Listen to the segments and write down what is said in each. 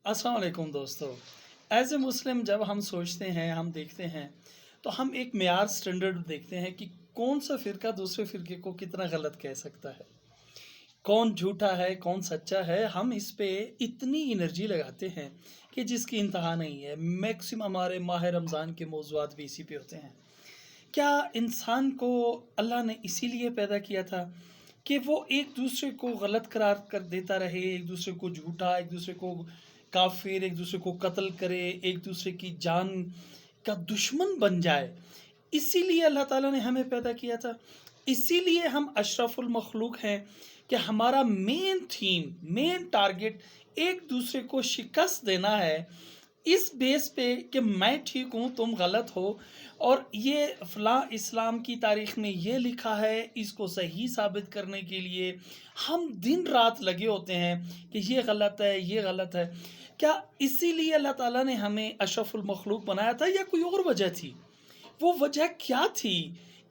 अस्सलाम वालेकुम दोस्तों। एज ए मुस्लिम जब हम सोचते हैं, हम देखते हैं, तो हम एक मेयार स्टैंडर्ड देखते हैं कि कौन सा फ़िरका दूसरे फ़िरके को कितना गलत कह सकता है, कौन झूठा है, कौन सच्चा है। हम इस पे इतनी एनर्जी लगाते हैं कि जिसकी इंतहा नहीं है। मैक्सिमम हमारे माह रमज़ान के मौज़ूआत भी इसी पे होते हैं। क्या इंसान को अल्लाह ने इसीलिए पैदा किया था कि वो एक दूसरे को गलत करार कर देता रहे, एक दूसरे को झूठा, एक दूसरे को काफिर, एक दूसरे को कत्ल करे, एक दूसरे की जान का दुश्मन बन जाए? इसीलिए अल्लाह ताला ने हमें पैदा किया था। इसीलिए हम अशरफुल मखलूक हैं कि हमारा मेन थीम, मेन टारगेट एक दूसरे को शिकस्त देना है, इस बेस पे कि मैं ठीक हूँ, तुम गलत हो, और ये फ़लाँ इस्लाम की तारीख़ में ये लिखा है, इसको सही साबित करने के लिए हम दिन रात लगे होते हैं कि ये गलत है, ये गलत है। क्या इसीलिए अल्लाह ताला ने हमें अशरफुल मखलूक बनाया था या कोई और वजह थी? वो वजह क्या थी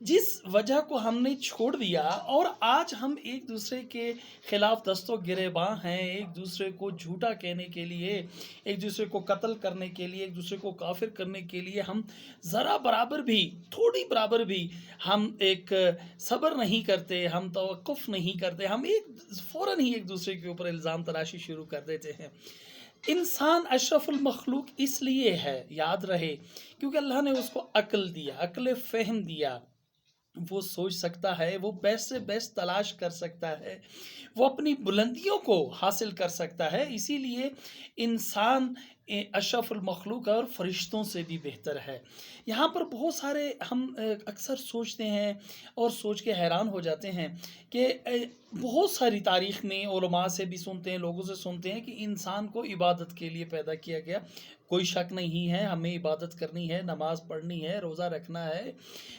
जिस वजह को हमने छोड़ दिया और आज हम एक दूसरे के खिलाफ दस्तों गिरेबां हैं, एक दूसरे को झूठा कहने के लिए, एक दूसरे को कत्ल करने के लिए, एक दूसरे को काफिर करने के लिए हम ज़रा बराबर भी, थोड़ी बराबर भी हम एक सब्र नहीं करते, हम तवक्कुफ़ नहीं करते, हम एक फ़ौरन ही एक दूसरे के ऊपर इल्ज़ाम तराशी शुरू कर देते हैं। इंसान अशरफुल मखलूक इसलिए है, याद रहे, क्योंकि अल्लाह ने उसको अक्ल दिया, अक्ल फ़हम दिया। वो सोच सकता है, वो बेस्ट से बेस्ट तलाश कर सकता है, वो अपनी बुलंदियों को हासिल कर सकता है। इसीलिए इंसान अशरफुल मखलूक और फ़रिश्तों से भी बेहतर है। यहाँ पर बहुत सारे हम अक्सर सोचते हैं और सोच के हैरान हो जाते हैं कि बहुत सारी तारीख़ में उलमा से भी सुनते हैं, लोगों से सुनते हैं कि इंसान को इबादत के लिए पैदा किया गया। कोई शक नहीं है, हमें इबादत करनी है, नमाज़ पढ़नी है, रोज़ा रखना है,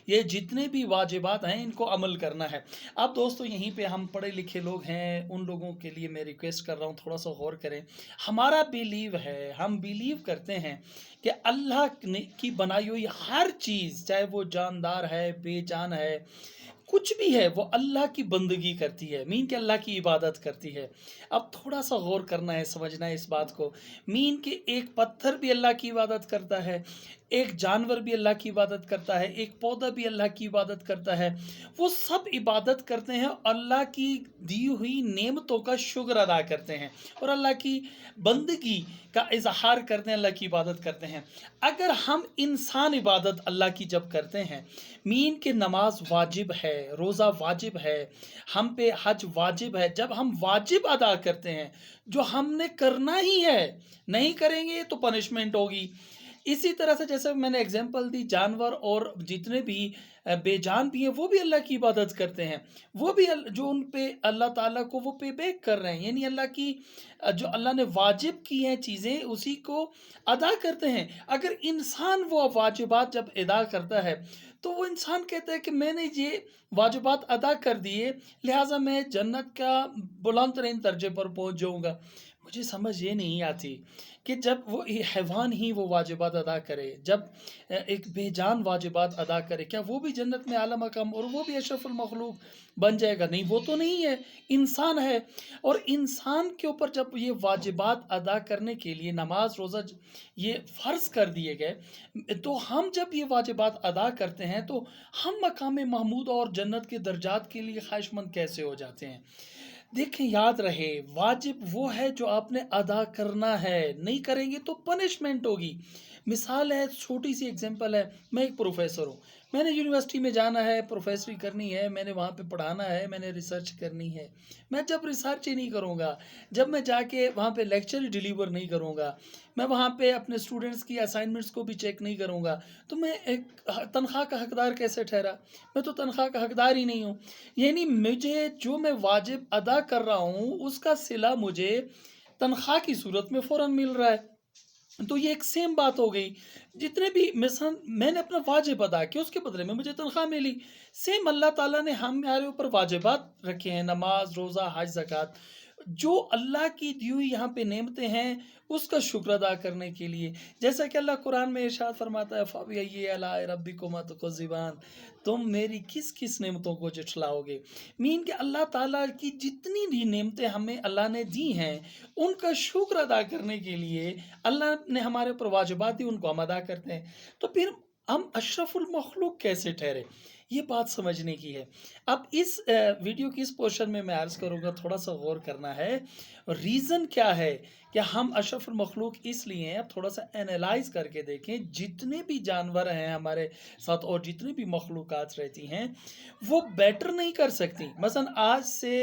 ये जितने भी वाजिबात हैं इनको अमल करना है। अब दोस्तों यहीं पे हम पढ़े लिखे लोग हैं, उन लोगों के लिए मैं रिक्वेस्ट कर रहा हूँ, थोड़ा सा गौर करें। हमारा बिलीव है, हम बिलीव करते हैं कि अल्लाह ने की बनाई हुई हर चीज़, चाहे वो जानदार है, बेजान है, कुछ भी है, वो अल्लाह की बंदगी करती है, मीन के अल्लाह की इबादत करती है। अब थोड़ा-सा गौर करना है, समझना है इस बात को। मीन के एक पत्थर भी अल्लाह की इबादत करता है, एक जानवर भी अल्लाह की इबादत करता है, एक पौधा भी अल्लाह की इबादत करता है। वो सब इबादत करते हैं, अल्लाह की दी हुई नेमतों का शुक्र अदा करते हैं और अल्लाह की बंदगी का इज़हार करते हैं, अल्लाह की इबादत करते हैं। अगर हम इंसान इबादत अल्लाह की जब करते हैं, मीन के नमाज वाजिब है, रोज़ा वाजिब है, हम पे हज वाजिब है, जब हम वाजिब अदा करते हैं, जो हमने करना ही है, नहीं करेंगे तो पनिशमेंट होगी। इसी तरह से जैसे मैंने एग्जांपल दी, जानवर और जितने भी बेजान भी हैं, वो भी अल्लाह की इबादत करते हैं। वो भी जो उन पे अल्लाह ताला को वो पे बैक कर रहे हैं, यानी अल्लाह की जो अल्लाह ने वाजिब की हैं चीज़ें, उसी को अदा करते हैं। अगर इंसान वो वाजिबात जब अदा करता है, तो वो इंसान कहता है कि मैंने ये वाजिबात अदा कर दिए, लिहाजा मैं जन्नत का बुलंद तरीन दर्जे पर पहुँच जाऊँगा। मुझे समझ ये नहीं आती कि जब वो हैवान ही वो वाजिबात अदा करे, जब एक बेजान वाजिबात अदा करे, क्या वो भी जन्नत में आला मकाम और वो भी अशरफुल मखलूक बन जाएगा? नहीं, वो तो नहीं है, इंसान है। और इंसान के ऊपर जब ये वाजिबात अदा करने के लिए नमाज रोज़ा ये फ़र्ज़ कर दिए गए, तो हम जब ये वाजिबात अदा करते हैं तो हम मकाम महमूद और जन्नत के दर्जात के लिए ख्वाहिशमंद कैसे हो जाते हैं। देखें, याद रहे, वाजिब वो है जो आपने अदा करना है, नहीं करेंगे तो पनिशमेंट होगी। मिसाल है, छोटी सी एग्जांपल है, मैं एक प्रोफेसर हूँ, मैंने यूनिवर्सिटी में जाना है, प्रोफेसरी करनी है, मैंने वहाँ पे पढ़ाना है, मैंने रिसर्च करनी है। मैं जब रिसर्च ही नहीं करूँगा, जब मैं जाके वहाँ पे लेक्चर ही डिलीवर नहीं करूँगा, मैं वहाँ पे अपने स्टूडेंट्स की असाइनमेंट्स को भी चेक नहीं करूँगा, तो मैं एक तनख्वाह का हकदार कैसे ठहरा? मैं तो तनख्वाह का हकदार ही नहीं हूँ। यानी मुझे जो मैं वाजिब अदा कर रहा हूँ, उसका सिला मुझे तनख्वाह की सूरत में फ़ौरन मिल रहा है। तो ये एक सेम बात हो गई। जितने भी मिसन मैंने अपना वाजिब अदा किया, उसके बदले में मुझे तनख्वाह मिली। सेम अल्लाह ताला ने हमारे ऊपर वाजिबात रखे हैं, नमाज, रोज़ा, हज, ज़कात। जो अल्लाह की दी हुई यहाँ पे नेमतें हैं उसका शुक्र अदा करने के लिए, जैसा कि अल्लाह कुरान में इरशाद फरमाता है, फ़बिअय्यि आलाइ रब्बिकुमा तुकज़्ज़िबान, तुम मेरी किस किस नेमतों को झुठलाओगे। मीन कि अल्लाह ताला की जितनी भी नेमतें हमें अल्लाह ने दी हैं उनका शुक्र अदा करने के लिए अल्लाह ने हमारे ऊपर वाजिबात दी, उनको हम अदा करते हैं। तो फिर हम अशरफुल मखलूक कैसे ठहरे, ये बात समझने की है। अब इस वीडियो की इस पोर्शन में मैं अर्ज़ करूँगा, थोड़ा सा गौर करना है। रीज़न क्या है कि हम अशरफुल मखलूक इसलिए हैं, अब थोड़ा सा एनालाइज करके देखें। जितने भी जानवर हैं हमारे साथ और जितनी भी मखलूक़ात रहती हैं वो बेटर नहीं कर सकती। मसलन आज से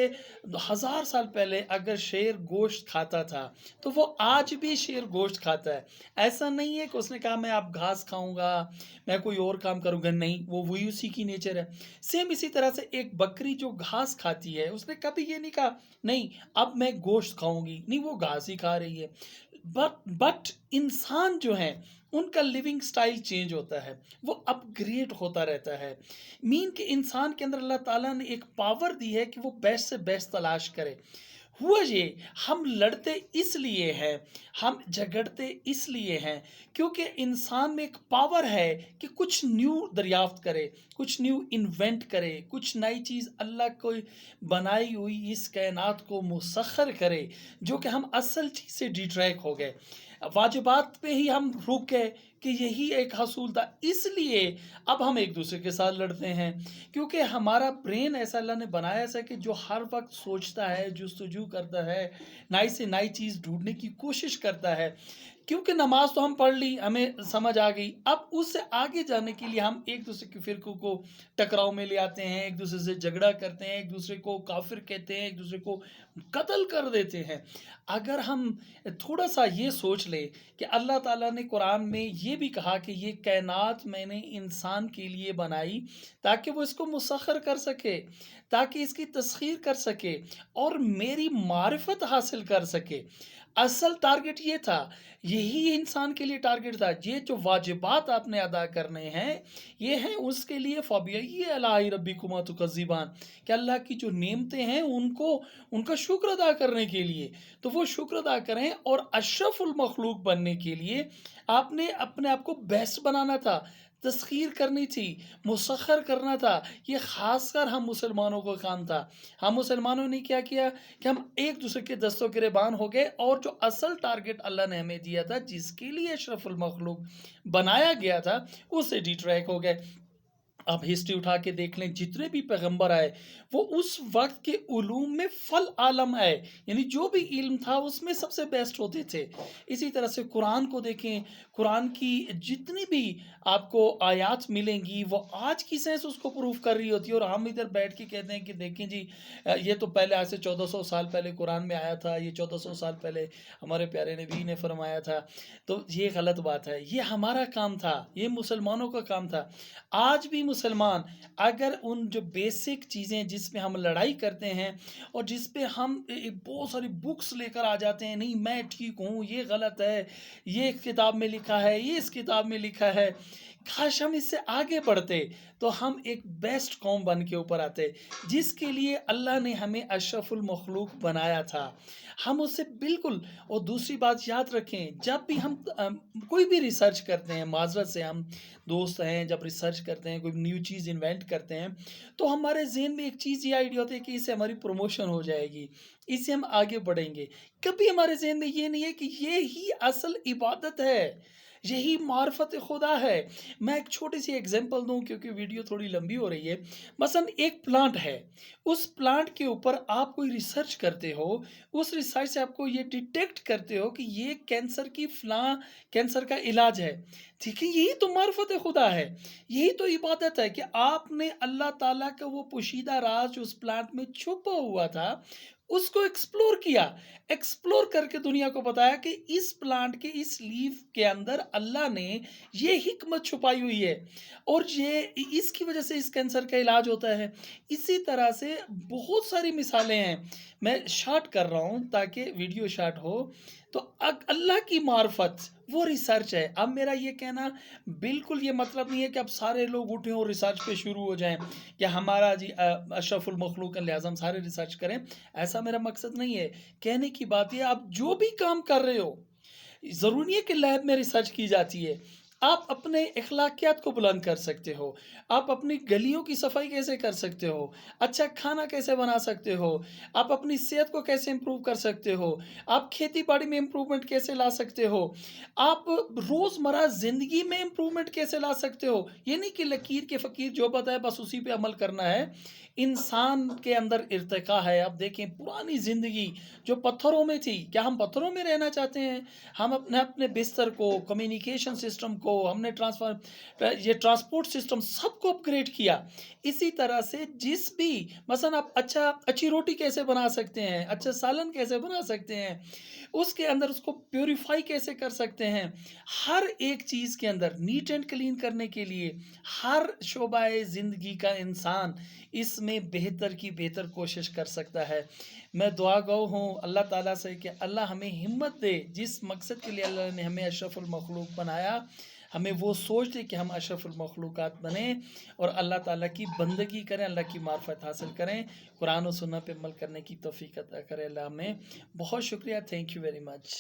1000 साल पहले अगर शेर गोश्त खाता था तो वो आज भी शेर गोश्त खाता है। ऐसा नहीं है कि उसने कहा मैं अब घास खाऊंगा, मैं कोई और काम करूंगा, नहीं, वो वही उसी की नेचर है। सेम इसी तरह से एक बकरी जो घास खाती है उसने कभी ये नहीं कहा नहीं अब मैं गोश्त खाऊंगी, नहीं, वो घास ही खा रही है। बट इंसान जो है उनका लिविंग स्टाइल चेंज होता है, वो अपग्रेड होता रहता है। मीन कि इंसान के अंदर अल्लाह ताला ने एक पावर दी है कि वो बेस्ट से बेस्ट तलाश करे। हुआ ये, हम लड़ते इसलिए हैं, हम झगड़ते इसलिए हैं क्योंकि इंसान में एक पावर है कि कुछ न्यू दरियाफ्त करे, कुछ न्यू इन्वेंट करे, कुछ नई चीज़ अल्लाह को बनाई हुई इस कायनात को मुसख्खर करे, जो कि हम असल चीज़ से डिट्रैक हो गए। वाजिबात पे ही हम रुक गए कि यही एक हसूल था, इसलिए अब हम एक दूसरे के साथ लड़ते हैं। क्योंकि हमारा ब्रेन ऐसा अल्लाह ने बनाया ऐसा कि जो हर वक्त सोचता है, जुस्तजू करता है, नई से नई चीज़ ढूंढने की कोशिश करता है। क्योंकि नमाज तो हम पढ़ ली, हमें समझ आ गई, अब उससे आगे जाने के लिए हम एक दूसरे के फ़िरक़ों को टकराव में ले आते हैं, एक दूसरे से झगड़ा करते हैं, एक दूसरे को काफिर कहते हैं, एक दूसरे को कत्ल कर देते हैं। अगर हम थोड़ा सा ये सोच ले कि अल्लाह ताला ने कुरान में ये भी कहा कि ये कायनात मैंने इंसान के लिए बनाई ताकि वो इसको मुसख्खर कर सके, ताकि इसकी तस्खीर कर सके और मेरी मारिफत हासिल कर सके। असल टारगेट ये था, यही इंसान के लिए टारगेट था। ये जो वाजिबात आपने अदा करने हैं ये हैं उसके लिए, फ़बिअय्यि आलाइ रब्बिकुमा तुकज़्ज़िबान, कि अल्लाह की जो नेमतें हैं उनको उनका शुक्र अदा करने के लिए। तो वो शुक्र अदा करें, और अशरफुल मखलूक बनने के लिए आपने अपने आप को बेस्ट बनाना था, तस्खीर करनी थी, मुसख्खर करना था। ये ख़ासकर हम मुसलमानों का काम था। हम मुसलमानों ने क्या किया कि हम एक दूसरे के दस्तों गिरेबान हो गए, और जो असल टारगेट अल्लाह ने हमें दिया था, जिसके लिए अशरफुल मखलूक बनाया गया था, उससे डिट्रैक हो गए। आप हिस्ट्री उठा के देख लें, जितने भी पैगंबर आए वो उस वक्त के उलूम में फल आलम आए, यानी जो भी इल्म था उसमें सबसे बेस्ट होते थे। इसी तरह से कुरान को देखें, कुरान की जितनी भी आपको आयात मिलेंगी वो आज की साइंस उसको प्रूफ कर रही होती है, और हम इधर बैठ के कहते हैं कि देखें जी ये तो पहले आज से 1400 साल पहले कुरान में आया था, ये 1400 साल पहले हमारे प्यारे नबी ने फरमाया था। तो ये गलत बात है, ये हमारा काम था, ये मुसलमानों का काम था। आज भी मुसलमान अगर उन जो बेसिक चीज़ें जिसमें हम लड़ाई करते हैं और जिस पे हम बहुत सारी बुक्स लेकर आ जाते हैं, नहीं मैं ठीक हूँ, ये गलत है, ये इस किताब में लिखा है, ये इस किताब में लिखा है, काश हम इससे आगे बढ़ते तो हम एक बेस्ट कौम बन के ऊपर आते, जिसके लिए अल्लाह ने हमें अशरफुल मखलूक बनाया था। हम उससे बिल्कुल, और दूसरी बात याद रखें, जब भी हम कोई भी रिसर्च करते हैं, माजरत से हम दोस्त हैं, जब रिसर्च करते हैं, कोई न्यू चीज़ इन्वेंट करते हैं, तो हमारे जहन में एक चीज़ ये आइडिया होती है कि इससे हमारी प्रमोशन हो जाएगी, इससे हम आगे बढ़ेंगे। कभी हमारे जहन में ये नहीं है कि ये ही असल इबादत है, यही मार्फत खुदा है। मैं एक छोटी सी एग्जांपल दूं क्योंकि वीडियो थोड़ी लंबी हो रही है। मसलन एक प्लांट है, उस प्लांट के ऊपर आप कोई रिसर्च करते हो, उस रिसर्च से आपको ये डिटेक्ट करते हो कि ये कैंसर की फलां कैंसर का इलाज है। ठीक है, यही तो मार्फत खुदा है, यही तो इबादत है कि आपने अल्लाह ताला का वो पोशीदा राज उस प्लांट में छुपा हुआ था, उसको एक्सप्लोर किया, एक्सप्लोर करके दुनिया को बताया कि इस प्लांट के इस लीफ के अंदर अल्लाह ने ये हिकमत छुपाई हुई है, और ये इसकी वजह से इस कैंसर का इलाज होता है। इसी तरह से बहुत सारी मिसालें हैं। میں شارٹ کر رہا ہوں تاکہ ویڈیو شارٹ ہو. تو اللہ کی معرفت وہ ریسرچ ہے. اب میرا یہ کہنا بالکل یہ مطلب نہیں ہے کہ اب سارے لوگ اٹھیں اور ریسرچ پہ شروع ہو جائیں کہ ہمارا جی اشرف المخلوق لہٰذا ہم سارے ریسرچ کریں. ایسا میرا مقصد نہیں ہے. کہنے کی بات یہ آپ جو بھی کام کر رہے ہو ضروری نہیں ہے کہ لیب میں ریسرچ کی جاتی ہے. آپ اپنے اخلاقیات کو بلند کر سکتے ہو. آپ اپنی گلیوں کی صفائی کیسے کر سکتے ہو, اچھا کھانا کیسے بنا سکتے ہو, آپ اپنی صحت کو کیسے امپروو کر سکتے ہو, آپ کھیتی باڑی میں امپروومنٹ کیسے لا سکتے ہو, آپ روزمرہ زندگی میں امپروومنٹ کیسے لا سکتے ہو. یہ نہیں کہ لکیر کے فقیر جو بتائے بس اسی پہ عمل کرنا ہے. انسان کے اندر ارتقا ہے. آپ دیکھیں پرانی زندگی جو پتھروں میں تھی, کیا ہم پتھروں میں رہنا چاہتے ہیں؟ ہم اپنے بستر کو, کمیونیکیشن سسٹم کو, ہم نے یہ ٹرانسپورٹ سسٹم سب کو اپ گریڈ کیا. اسی طرح سے جس بھی مثلا آپ اچھی روٹی کیسے بنا سکتے ہیں, اچھا سالن کیسے بنا سکتے ہیں, اس کے اندر اس کو پیوریفائی کیسے کر سکتے ہیں, ہر ایک چیز کے اندر نیٹ اینڈ کلین کرنے کے لیے ہر شعبہ زندگی کا انسان اس میں بہتر کی بہتر کوشش کر سکتا ہے. میں دعا گو ہوں اللہ تعالیٰ سے کہ اللہ ہمیں ہمت دے, جس مقصد کے لیے اللہ نے ہمیں اشرف المخلوق بنایا ہمیں وہ سوچ دے کہ ہم اشرف المخلوقات بنیں اور اللہ تعالیٰ کی بندگی کریں, اللہ کی معرفت حاصل کریں, قرآن و سنت پہ عمل کرنے کی توفیق عطا کرے اللہ ہمیں. بہت شکریہ. Thank you very much.